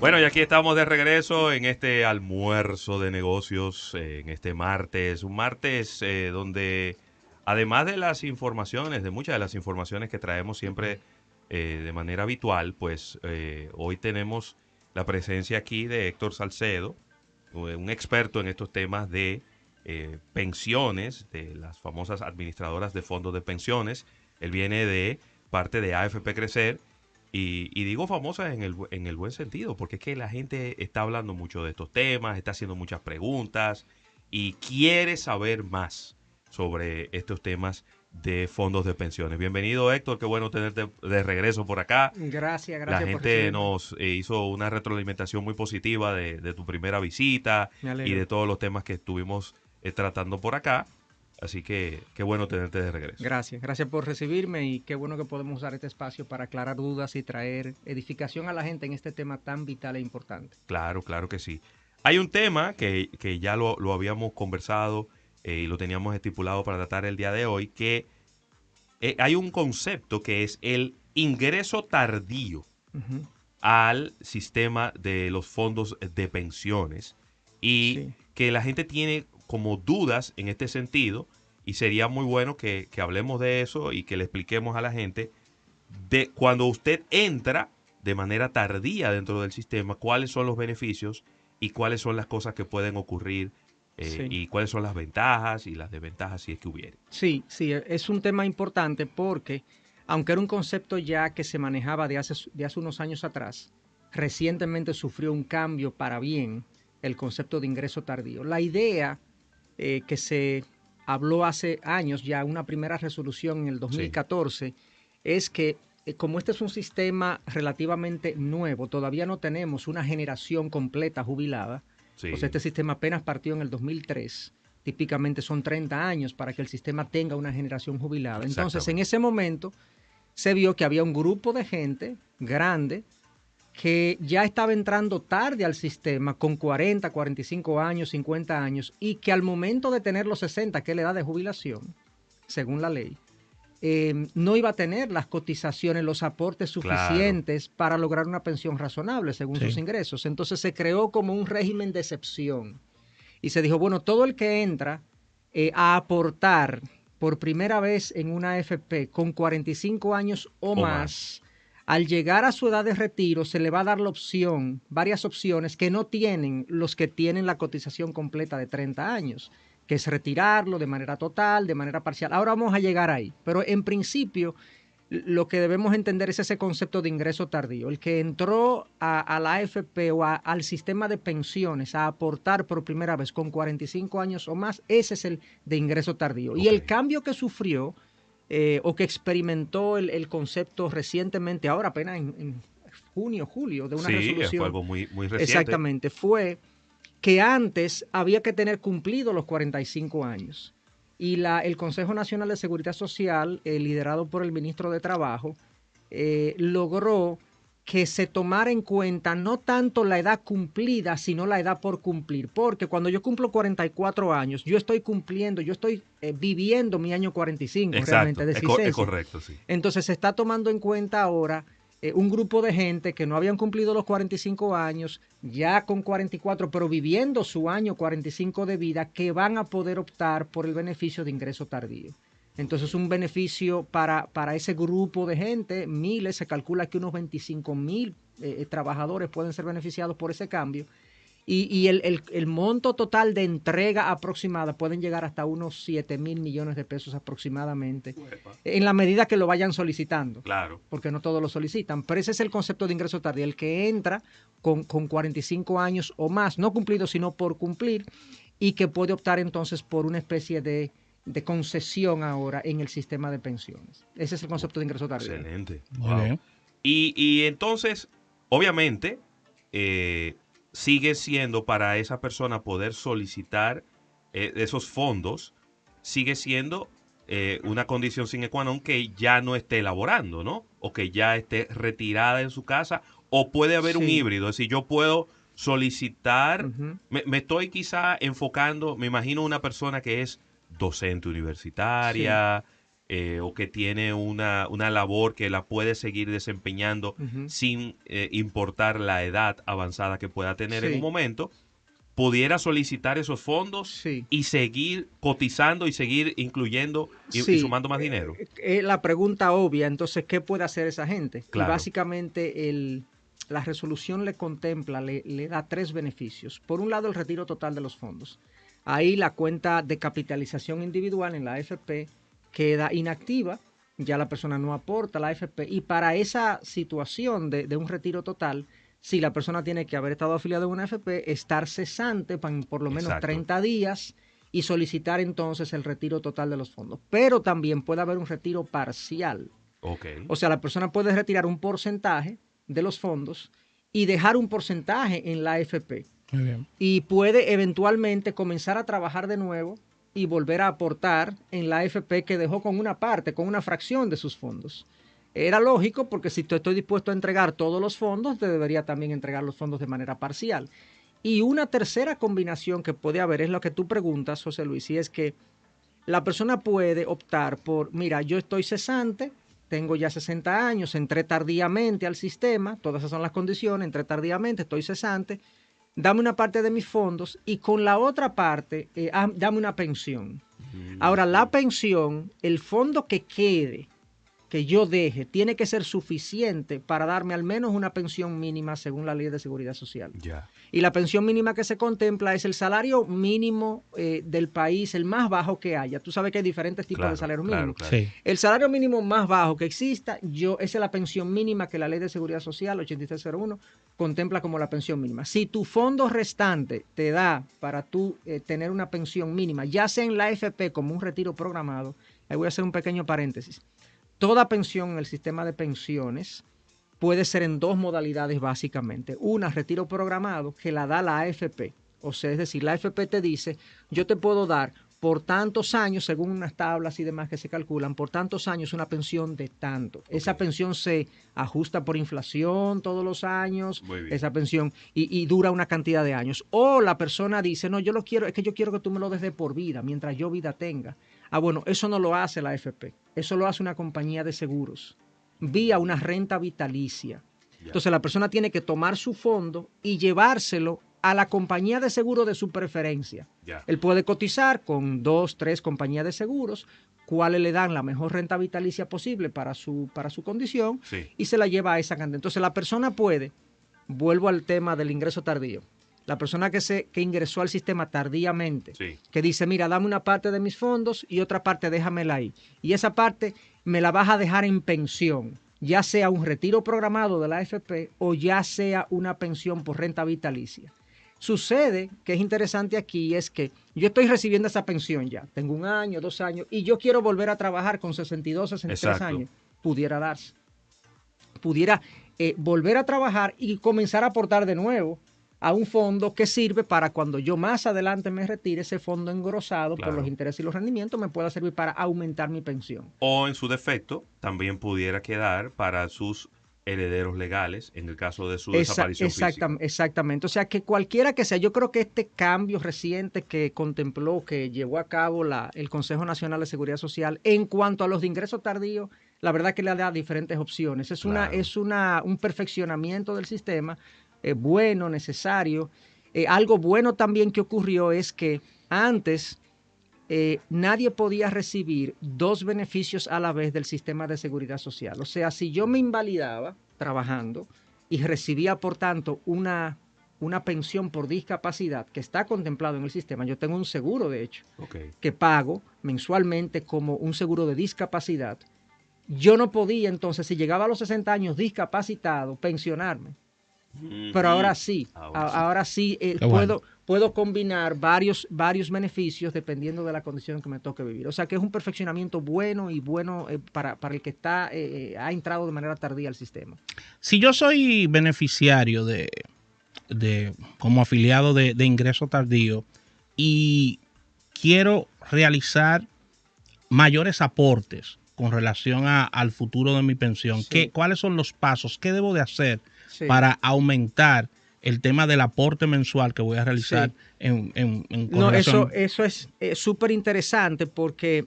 Bueno, y aquí estamos de regreso en este almuerzo de negocios, en este martes, un martes donde además de las informaciones, de muchas de las informaciones que traemos siempre de manera habitual, pues hoy tenemos la presencia aquí de Héctor Salcedo, un experto en estos temas de pensiones, de las famosas administradoras de fondos de pensiones. Él viene de parte de AFP Crecer y digo famosas en el buen sentido, porque es que la gente está hablando mucho de estos temas, está haciendo muchas preguntas y quiere saber más sobre estos temas de fondos de pensiones. Bienvenido, Héctor, qué bueno tenerte de regreso por acá. Gracias, La gracias por gente recibirme. nos hizo una retroalimentación muy positiva de tu primera visita Me y alegro. de todos los temas que estuvimos tratando por acá. Así que qué bueno tenerte de regreso. Gracias, gracias por recibirme y qué bueno que podemos usar este espacio para aclarar dudas y traer edificación a la gente en este tema tan vital e importante. Claro, claro que sí. Hay un tema que ya lo habíamos conversado y lo teníamos estipulado para tratar el día de hoy, que hay un concepto que es el ingreso tardío Ujú. al sistema de los fondos de pensiones y Sí, que la gente tiene como dudas en este sentido y sería muy bueno que hablemos de eso y que le expliquemos a la gente de cuando usted entra de manera tardía dentro del sistema, cuáles son los beneficios y cuáles son las cosas que pueden ocurrir sí. y cuáles son las ventajas y las desventajas si es que hubiere. Sí, sí, es un tema importante porque, aunque era un concepto ya que se manejaba de hace unos años atrás, recientemente sufrió un cambio para bien el concepto de ingreso tardío. La idea que se habló hace años, ya una primera resolución en el Sí, 2014, es que como este es un sistema relativamente nuevo, todavía no tenemos una generación completa jubilada, o sea, sí, este sistema apenas partió en el 2003, típicamente son 30 años para que el sistema tenga una generación jubilada. Entonces, en exactamente. ese momento se vio que había un grupo de gente grande que ya estaba entrando tarde al sistema con 40, 45 años, 50 años y que al momento de tener los 60, que es la edad de jubilación, según la ley, no iba a tener las cotizaciones, los aportes Claro, suficientes para lograr una pensión razonable según sus sí, ingresos. Entonces se creó como un régimen de excepción y se dijo, bueno, todo el que entra a aportar por primera vez en una AFP con 45 años o o más. más, al llegar a su edad de retiro se le va a dar la opción, varias opciones que no tienen los que tienen la cotización completa de 30 años, que es retirarlo de manera total, de manera parcial. Ahora vamos a llegar ahí, pero en principio lo que debemos entender es ese concepto de ingreso tardío. El que entró a la AFP o al sistema de pensiones a aportar por primera vez con 45 años o más, ese es el de ingreso tardío. Y Ok. el cambio que sufrió o que experimentó el concepto recientemente, ahora apenas en junio, julio, de una Sí, fue resolución, algo muy reciente. exactamente, fue que antes había que tener cumplido los 45 años. Y el Consejo Nacional de Seguridad Social, liderado por el ministro de Trabajo, logró que se tomara en cuenta no tanto la edad cumplida, sino la edad por cumplir. Porque cuando yo cumplo 44 años, yo estoy cumpliendo, yo estoy viviendo mi año 45 realmente, Exacto, de es existencia. correcto, sí. Entonces se está tomando en cuenta ahora un grupo de gente que no habían cumplido los 45 años, ya con 44, pero viviendo su año 45 de vida, que van a poder optar por el beneficio de ingreso tardío. Ok. Entonces, un beneficio para ese grupo de gente, miles, se calcula que unos 25,000 trabajadores pueden ser beneficiados por ese cambio y el monto total de entrega aproximada pueden llegar hasta unos 7,000 millones de pesos aproximadamente, Uepa. en la medida que lo vayan solicitando, Claro. porque no todos lo solicitan. Pero ese es el concepto de ingreso tardío, el que entra con 45 años o más, no cumplido, sino por cumplir, y que puede optar entonces por una especie de concesión ahora en el sistema de pensiones. Ese es el concepto de ingreso tardío. Excelente. Muy Wow. bien. Y entonces, obviamente, eh, sigue siendo para esa persona poder solicitar esos fondos, sigue siendo una condición sine qua non que ya no esté elaborando, ¿no? O que ya esté retirada en su casa, o puede haber un Sí. híbrido, es decir, yo puedo solicitar, Ujú. me estoy quizá enfocando, me imagino una persona que es docente Sí. universitaria, o que tiene una labor que la puede seguir desempeñando sin importar la edad avanzada que pueda tener en un momento, pudiera solicitar esos fondos y seguir cotizando y seguir incluyendo y sumando más dinero. La pregunta obvia, entonces, ¿qué puede hacer esa gente? Claro. Y básicamente la resolución le contempla, le da 3 beneficios. Por un lado, el retiro total de los fondos. Ahí la cuenta de capitalización individual en la AFP queda inactiva, ya la persona no aporta a la AFP, y para esa situación de un retiro total, si la persona tiene que haber estado afiliada a una AFP, estar cesante por lo menos 30 días y solicitar entonces el retiro total de los fondos. Pero también puede haber un retiro parcial. O sea, la persona puede retirar un porcentaje de los fondos y dejar un porcentaje en la AFP. Muy bien. Y puede eventualmente comenzar a trabajar de nuevo y volver a aportar en la AFP que dejó con una parte, con una fracción de sus fondos. Era lógico porque si estoy dispuesto a entregar todos los fondos, te debería también entregar los fondos de manera parcial. Y una tercera combinación que puede haber es lo que tú preguntas, José Luis, y es que la persona puede optar por, mira, yo estoy cesante, tengo ya 60 años, entré tardíamente al sistema, todas esas son las condiciones, entré tardíamente, estoy cesante, dame una parte de mis fondos y con la otra parte, dame una pensión. Ahora, la pensión, el fondo que quede, que yo deje, tiene que ser suficiente para darme al menos una pensión mínima según la Ley de Seguridad Social. Y la pensión mínima que se contempla es el salario mínimo del país, el más bajo que haya. Tú sabes que hay diferentes tipos de salario mínimo. Sí. El salario mínimo más bajo que exista, esa es la pensión mínima que la Ley de Seguridad Social 8301 contempla como la pensión mínima. Si tu fondo restante te da para tú tener una pensión mínima, ya sea en la AFP como un retiro programado, ahí voy a hacer un pequeño paréntesis. Toda pensión en el sistema de pensiones puede ser en 2 modalidades básicamente. Una, retiro programado, que la da la AFP. O sea, es decir, la AFP te dice, yo te puedo dar por tantos años, según unas tablas y demás que se calculan, por tantos años una pensión de tanto. Esa pensión se ajusta por inflación todos los años, esa pensión, y dura una cantidad de años. O la persona dice, no, yo lo quiero, es que yo quiero que tú me lo des de por vida, mientras yo vida tenga. Ah, bueno, eso no lo hace la AFP, eso lo hace una compañía de seguros, vía una renta vitalicia. Entonces la persona tiene que tomar su fondo y llevárselo a la compañía de seguro de su preferencia. Él puede cotizar con 2, 3 compañías de seguros, cuáles le dan la mejor renta vitalicia posible para su condición, y se la lleva a esa cantidad. Entonces la persona puede, vuelvo al tema del ingreso tardío, la persona que ingresó al sistema tardíamente, que dice, mira, dame una parte de mis fondos y otra parte déjamela ahí. Y esa parte me la vas a dejar en pensión, ya sea un retiro programado de la AFP o ya sea una pensión por renta vitalicia. Sucede que es interesante aquí es que yo estoy recibiendo esa pensión ya, tengo 1 año, 2 años, y yo quiero volver a trabajar con 62, 63 años. Pudiera darse. Pudiera volver a trabajar y comenzar a aportar de nuevo a un fondo que sirve para cuando yo más adelante me retire, ese fondo engrosado por los intereses y los rendimientos me pueda servir para aumentar mi pensión. O en su defecto, también pudiera quedar para sus herederos legales en el caso de su desaparición física. Exactamente. O sea, que cualquiera que sea, yo creo que este cambio reciente que contempló, que llevó a cabo el Consejo Nacional de Seguridad Social en cuanto a los de ingreso tardío, la verdad que le da diferentes opciones. Es un perfeccionamiento del sistema bueno, necesario. Algo bueno también que ocurrió es que antes nadie podía recibir 2 beneficios a la vez del sistema de seguridad social. O sea, si yo me invalidaba trabajando y recibía, por tanto, una pensión por discapacidad que está contemplado en el sistema, yo tengo un seguro, de hecho, que pago mensualmente como un seguro de discapacidad, yo no podía entonces, si llegaba a los 60 años discapacitado, pensionarme. Pero ahora sí, puedo combinar varios beneficios dependiendo de la condición que me toque vivir. O sea que es un perfeccionamiento bueno y bueno para el que ha entrado de manera tardía al sistema. Si yo soy beneficiario como afiliado de ingreso tardío y quiero realizar mayores aportes con relación al futuro de mi pensión, ¿cuáles son los pasos? ¿Qué debo de hacer para aumentar el tema del aporte mensual que voy a realizar en eso es súper interesante porque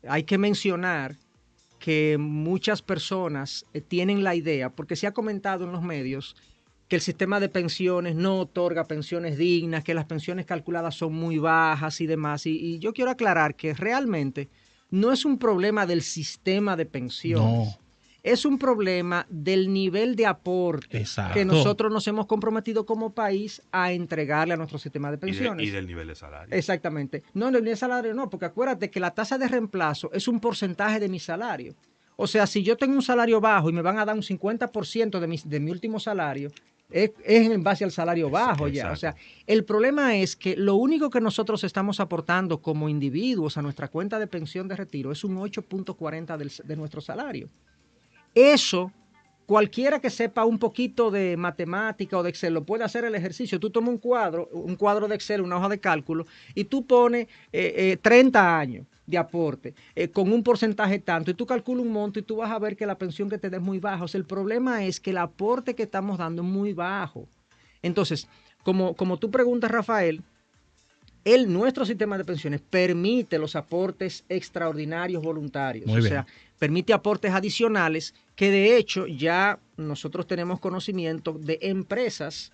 hay que mencionar que muchas personas tienen la idea, porque se ha comentado en los medios, que el sistema de pensiones no otorga pensiones dignas, que las pensiones calculadas son muy bajas y demás. Y yo quiero aclarar que realmente no es un problema del sistema de pensiones. No. Es un problema del nivel de aporte Exacto. que nosotros nos hemos comprometido como país a entregarle a nuestro sistema de Y, pensiones. y del nivel de salario. Exactamente. No, del nivel de salario no, porque acuérdate que la tasa de reemplazo es un porcentaje de mi salario. O sea, si yo tengo un salario bajo y me van a dar un 50% de mi último salario, es en base al salario bajo ya. O sea, el problema es que lo único que nosotros estamos aportando como individuos a nuestra cuenta de pensión de retiro es un 8.40 de nuestro salario. Eso, cualquiera que sepa un poquito de matemática o de Excel, lo puede hacer el ejercicio. Tú tomas un cuadro de Excel, una hoja de cálculo, y tú pones 30 años de aporte con un porcentaje tanto, y tú calculas un monto y tú vas a ver que la pensión que te da es muy baja. O sea, el problema es que el aporte que estamos dando es muy bajo. Entonces, como tú preguntas, Rafael, nuestro sistema de pensiones permite los aportes extraordinarios voluntarios. Muy bien. O sea, permite aportes adicionales que de hecho ya nosotros tenemos conocimiento de empresas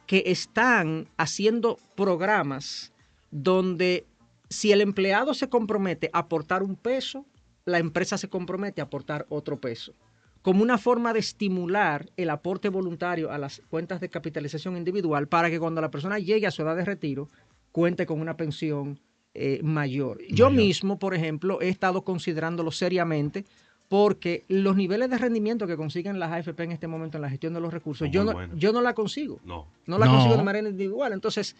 que están haciendo programas donde si el empleado se compromete a aportar un peso, la empresa se compromete a aportar otro peso, como una forma de estimular el aporte voluntario a las cuentas de capitalización individual para que cuando la persona llegue a su edad de retiro cuente con una pensión mayor. Yo mismo, por ejemplo, he estado considerándolo seriamente porque los niveles de rendimiento que consiguen las AFP en este momento en la gestión de los recursos, yo no la consigo. No la consigo de manera individual. Entonces,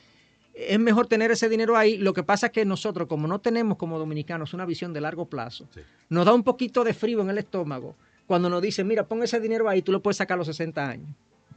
es mejor tener ese dinero ahí. Lo que pasa es que nosotros, como no tenemos como dominicanos una visión de largo plazo, nos da un poquito de frío en el estómago cuando nos dicen, mira, pon ese dinero ahí, tú lo puedes sacar a los 60 años.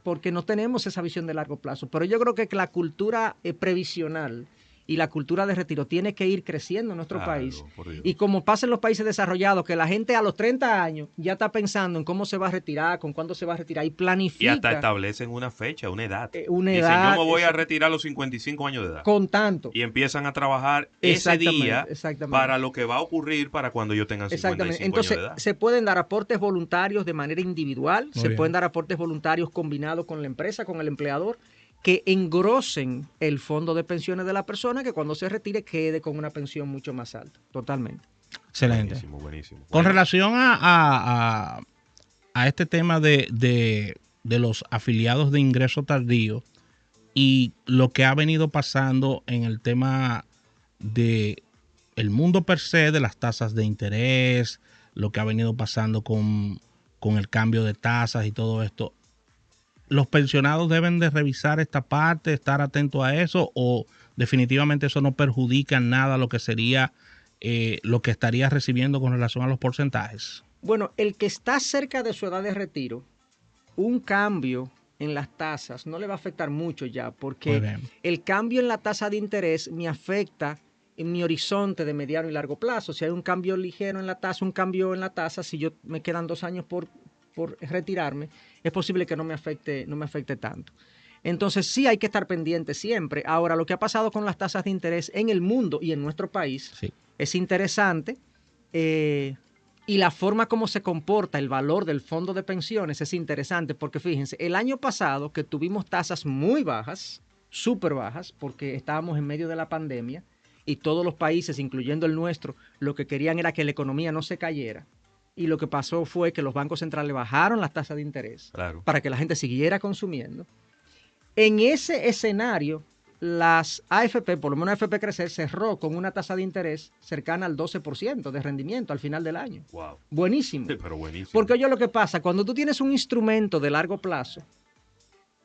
Porque no tenemos esa visión de largo plazo. Pero yo creo que la cultura previsional y la cultura de retiro tiene que ir creciendo en nuestro país. Y como pasa en los países desarrollados, que la gente a los 30 años ya está pensando en cómo se va a retirar, con cuándo se va a retirar y planifica. Y hasta establecen una fecha, una edad. Una Dicen, edad. yo me voy a retirar a los 55 años de edad. Con tanto. Y empiezan a trabajar ese día para lo que va a ocurrir para cuando yo tenga 55 Entonces, años de edad. Se pueden dar aportes voluntarios de manera individual, pueden dar aportes voluntarios combinados con la empresa, con el empleador, que engrosen el fondo de pensiones de la persona, que cuando se retire quede con una pensión mucho más alta. Totalmente. Excelente. Buenísimo. Con relación a este tema de los afiliados de ingreso tardío y lo que ha venido pasando en el tema de el mundo per se, de las tasas de interés, lo que ha venido pasando con el cambio de tasas y todo esto, ¿los pensionados deben de revisar esta parte, estar atentos a eso, o definitivamente eso no perjudica en nada lo que sería lo que estaría recibiendo con relación a los porcentajes? Bueno, el que está cerca de su edad de retiro, un cambio en las tasas no le va a afectar mucho ya, porque el cambio en la tasa de interés me afecta en mi horizonte de mediano y largo plazo. Si hay un cambio ligero en la tasa, un cambio en la tasa, si yo me quedan 2 años por retirarme, es posible que no me afecte tanto. Entonces sí hay que estar pendiente siempre. Ahora, lo que ha pasado con las tasas de interés en el mundo y en nuestro país es interesante, y la forma como se comporta el valor del fondo de pensiones es interesante, porque fíjense, el año pasado que tuvimos tasas muy bajas, súper bajas, porque estábamos en medio de la pandemia y todos los países, incluyendo el nuestro, lo que querían era que la economía no se cayera. Y lo que pasó fue que los bancos centrales bajaron las tasas de interés para que la gente siguiera consumiendo. En ese escenario, las AFP, por lo menos AFP Crecer, cerró con una tasa de interés cercana al 12% de rendimiento al final del año. Wow. Buenísimo. Sí, pero buenísimo. Porque oye lo que pasa, cuando tú tienes un instrumento de largo plazo,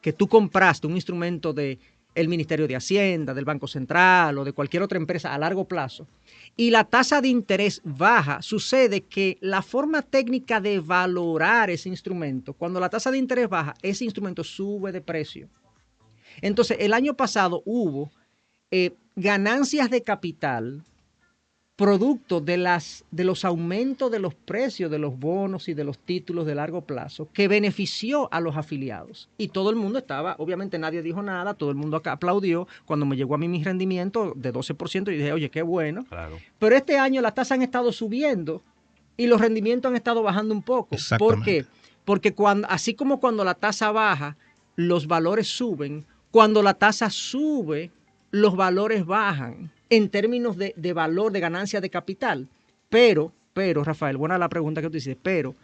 que tú compraste un instrumento de el Ministerio de Hacienda, del Banco Central o de cualquier otra empresa a largo plazo, y la tasa de interés baja, sucede que la forma técnica de valorar ese instrumento, cuando la tasa de interés baja, ese instrumento sube de precio. Entonces, el año pasado hubo ganancias de capital producto de los aumentos de los precios de los bonos y de los títulos de largo plazo que benefició a los afiliados. Y todo el mundo estaba, obviamente nadie dijo nada, todo el mundo acá aplaudió cuando me llegó a mí mi rendimiento de 12% y dije, oye, qué bueno. Claro. Pero este año las tasas han estado subiendo y los rendimientos han estado bajando un poco. ¿Por qué? Porque así como cuando la tasa baja, los valores suben, cuando la tasa sube, los valores bajan en términos de valor, de ganancia de capital. Pero, Rafael, buena la pregunta que tú dices, pero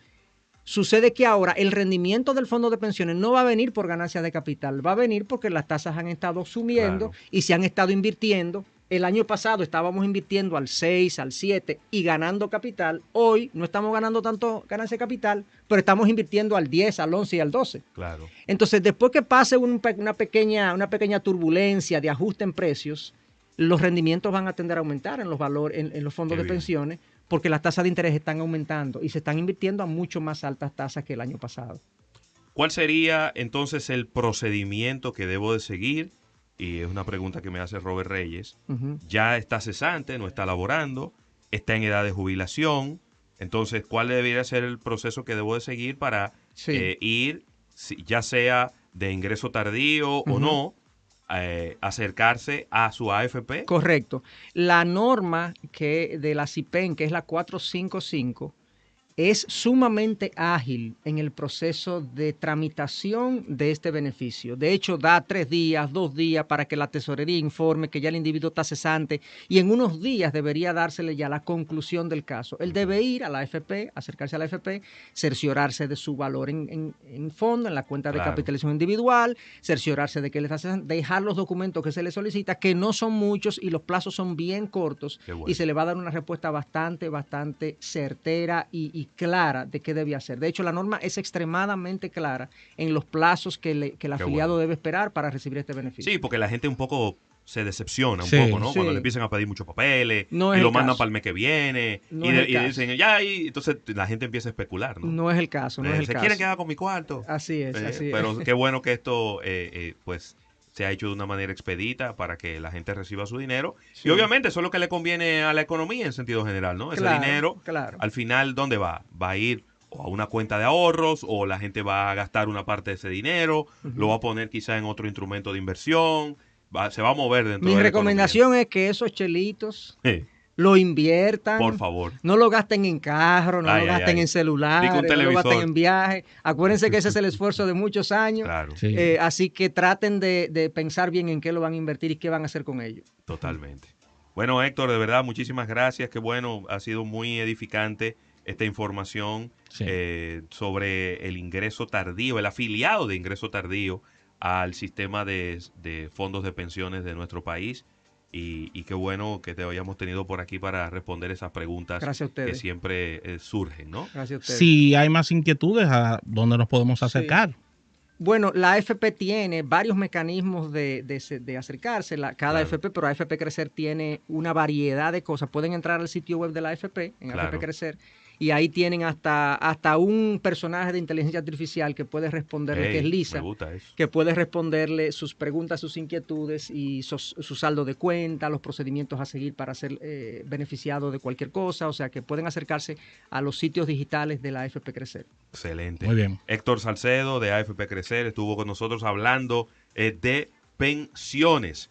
sucede que ahora el rendimiento del fondo de pensiones no va a venir por ganancia de capital, va a venir porque las tasas han estado subiendo y se han estado invirtiendo. El año pasado estábamos invirtiendo al 6, al 7 y ganando capital. Hoy no estamos ganando tanto ganancia de capital, pero estamos invirtiendo al 10, al 11 y al 12. Claro. Entonces, después que pase una pequeña turbulencia de ajuste en precios, los rendimientos van a tender a aumentar en los valores, en los fondos de pensiones, porque las tasas de interés están aumentando y se están invirtiendo a mucho más altas tasas que el año pasado. ¿Cuál sería entonces el procedimiento que debo de seguir? Y es una pregunta que me hace Robert Reyes. Ya está cesante, no está laborando, está en edad de jubilación. Entonces, ¿cuál debería ser el proceso que debo de seguir para ir, ya sea de ingreso tardío o no, acercarse a su AFP? Correcto. La norma de la CIPEN, que es la 455, es sumamente ágil en el proceso de tramitación de este beneficio. De hecho, da 3 días, 2 días para que la tesorería informe que ya el individuo está cesante y en unos días debería dársele ya la conclusión del caso. Él debe ir a la AFP, acercarse a la AFP, cerciorarse de su valor en fondo, en la cuenta de capitalización individual, cerciorarse de que él está cesante, dejar los documentos que se le solicita, que no son muchos y los plazos son bien cortos, y se le va a dar una respuesta bastante certera y clara de qué debe hacer. De hecho, la norma es extremadamente clara en los plazos que el afiliado debe esperar para recibir este beneficio. Sí, porque la gente un poco se decepciona un poco, ¿no? Sí. Cuando le empiezan a pedir muchos papeles y lo mandan para el mes que viene y dicen, y entonces la gente empieza a especular, ¿no? No es el caso, Se quieren quedar con mi cuarto. Así es. Pero qué bueno que esto, pues, se ha hecho de una manera expedita para que la gente reciba su dinero. Sí. Y obviamente eso es lo que le conviene a la economía en sentido general, ¿no? Ese dinero, al final, ¿dónde va? Va a ir o a una cuenta de ahorros, o la gente va a gastar una parte de ese dinero, lo va a poner quizá en otro instrumento de inversión, se va a mover dentro de la recomendación es que esos chelitos lo inviertan. Por favor. No lo gasten en carro, no lo gasten en celular, no lo gasten en viaje. Acuérdense que ese es el esfuerzo de muchos años. Claro. Sí. Así que traten de pensar bien en qué lo van a invertir y qué van a hacer con ello. Totalmente. Bueno, Héctor, de verdad, muchísimas gracias. Qué bueno, ha sido muy edificante esta información sobre el ingreso tardío, el afiliado de ingreso tardío al sistema de fondos de pensiones de nuestro país. Y qué bueno que te hayamos tenido por aquí para responder esas preguntas que siempre surgen, ¿no? Gracias a ustedes. Si hay más inquietudes, ¿a dónde nos podemos acercar? Bueno, la AFP tiene varios mecanismos de acercarse, cada AFP, pero AFP Crecer tiene una variedad de cosas. Pueden entrar al sitio web de la AFP, en AFP Crecer, y ahí tienen hasta un personaje de inteligencia artificial que puede responderle, que es Lisa, que puede responderle sus preguntas, sus inquietudes y su saldo de cuenta, los procedimientos a seguir para ser beneficiado de cualquier cosa. O sea, que pueden acercarse a los sitios digitales de la AFP Crecer. Excelente. Muy bien. Héctor Salcedo de AFP Crecer estuvo con nosotros hablando de pensiones.